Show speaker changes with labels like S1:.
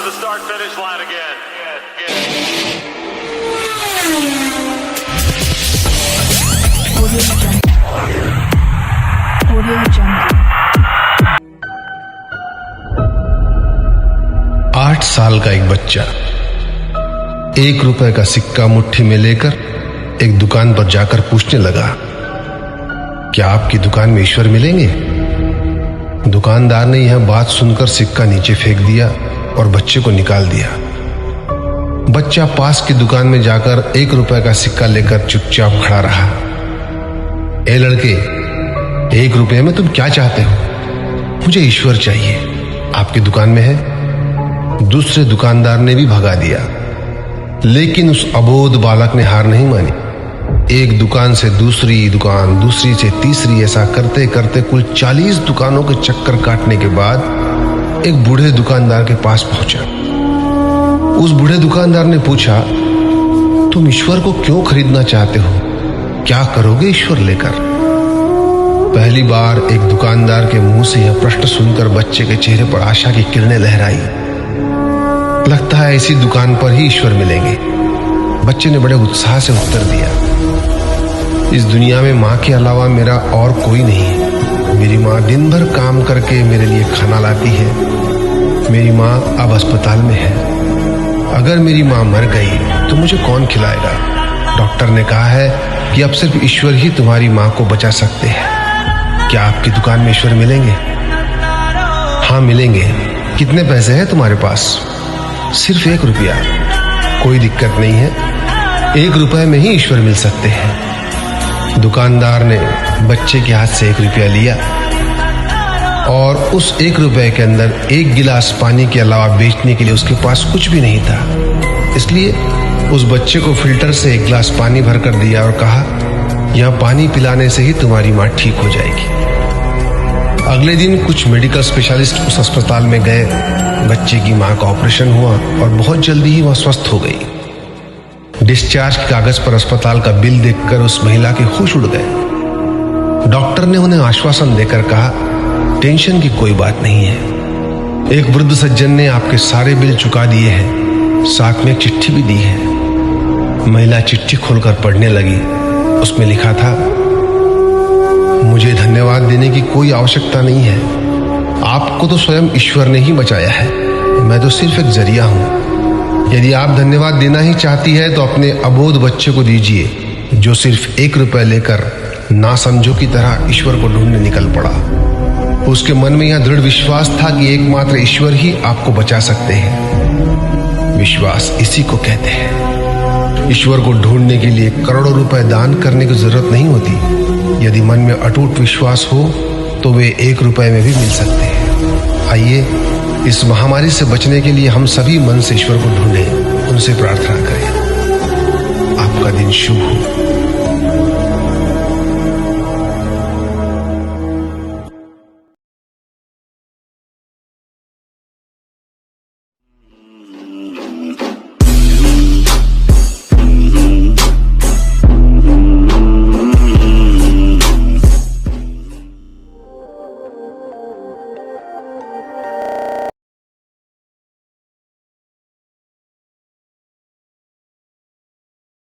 S1: to the start-finish line again.
S2: Audio Jungle.
S3: 8 साल का एक बच्चा 1 रुपए का सिक्का मुट्ठी में लेकर एक दुकान पर जाकर पूछने लगा, क्या आपकी दुकान में ईश्वर मिलेंगे? दुकानदार ने यह बात सुनकर सिक्का नीचे फेंक दिया और बच्चे को निकाल दिया। बच्चा पास की दुकान में जाकर 1 रुपए का सिक्का लेकर चुपचाप खड़ा रहा। ए लड़के, 1 रुपए में तुम क्या चाहते हो? मुझे ईश्वर चाहिए, आपकी दुकान में है। दूसरे दुकानदार ने भी भगा दिया, लेकिन उस अबोध बालक ने हार नहीं मानी। एक दुकान से दूसरी दुकान, दूसरी से तीसरी, ऐसा करते करते कुल 40 दुकानों के चक्कर काटने के बाद एक बूढ़े दुकानदार के पास पहुंचा। उस बूढ़े दुकानदार ने पूछा, तुम ईश्वर को क्यों खरीदना चाहते हो? क्या करोगे ईश्वर लेकर? पहली बार एक दुकानदार के मुंह से यह प्रश्न सुनकर बच्चे के चेहरे पर आशा की किरणें लहराई। लगता है इसी दुकान पर ही ईश्वर मिलेंगे। बच्चे ने बड़े उत्साह से उत्तर दिया, इस दुनिया में माँ के अलावा मेरा और कोई नहीं है। मेरी माँ दिन भर काम करके मेरे लिए खाना लाती है। मेरी माँ अब अस्पताल में है। अगर मेरी माँ मर गई तो मुझे कौन खिलाएगा? डॉक्टर ने कहा है कि अब सिर्फ ईश्वर ही तुम्हारी माँ को बचा सकते हैं। क्या आपकी दुकान में ईश्वर मिलेंगे? हाँ मिलेंगे। कितने पैसे हैं तुम्हारे पास? सिर्फ 1 रुपया। कोई दिक्कत नहीं है, 1 रुपए में ही ईश्वर मिल सकते हैं। दुकानदार ने बच्चे के हाथ से 1 रुपया लिया और उस 1 रुपए के अंदर 1 गिलास पानी के अलावा बेचने के लिए उसके पास कुछ भी नहीं था। इसलिए उस बच्चे को फिल्टर से 1 गिलास पानी भर कर दिया और कहा, यह पानी पिलाने से ही तुम्हारी माँ ठीक हो जाएगी। अगले दिन कुछ मेडिकल स्पेशलिस्ट उस अस्पताल में गए। बच्चे की माँ का ऑपरेशन हुआ और बहुत जल्दी ही वह स्वस्थ हो गई। डिस्चार्ज के कागज पर अस्पताल का बिल देखकर उस महिला के होश उड़ गए। डॉक्टर ने उन्हें आश्वासन देकर कहा, टेंशन की कोई बात नहीं है। एक वृद्ध सज्जन ने आपके सारे बिल चुका दिए हैं, साथ में एक चिट्ठी भी दी है। महिला चिट्ठी खोलकर पढ़ने लगी। उसमें लिखा था, मुझे धन्यवाद देने की कोई आवश्यकता नहीं है। आपको तो स्वयं ईश्वर ने ही बचाया है। मैं तो सिर्फ एक जरिया हूं। यदि आप धन्यवाद देना ही चाहती है तो अपने अबोध बच्चे को दीजिए, जो सिर्फ 1 रुपया लेकर ना समझो की तरह ईश्वर को ढूंढने निकल पड़ा। उसके मन में यह दृढ़ विश्वास था कि एकमात्र ईश्वर ही आपको बचा सकते हैं। विश्वास इसी को कहते हैं। ईश्वर को ढूंढने के लिए करोड़ों रुपए दान करने की जरूरत नहीं होती। यदि मन में अटूट विश्वास हो तो वे 1 रुपए में भी मिल सकते हैं। आइए इस महामारी से बचने के लिए हम सभी मन से ईश्वर को ढूंढें, उनसे प्रार्थना करें। आपका दिन शुभ हो।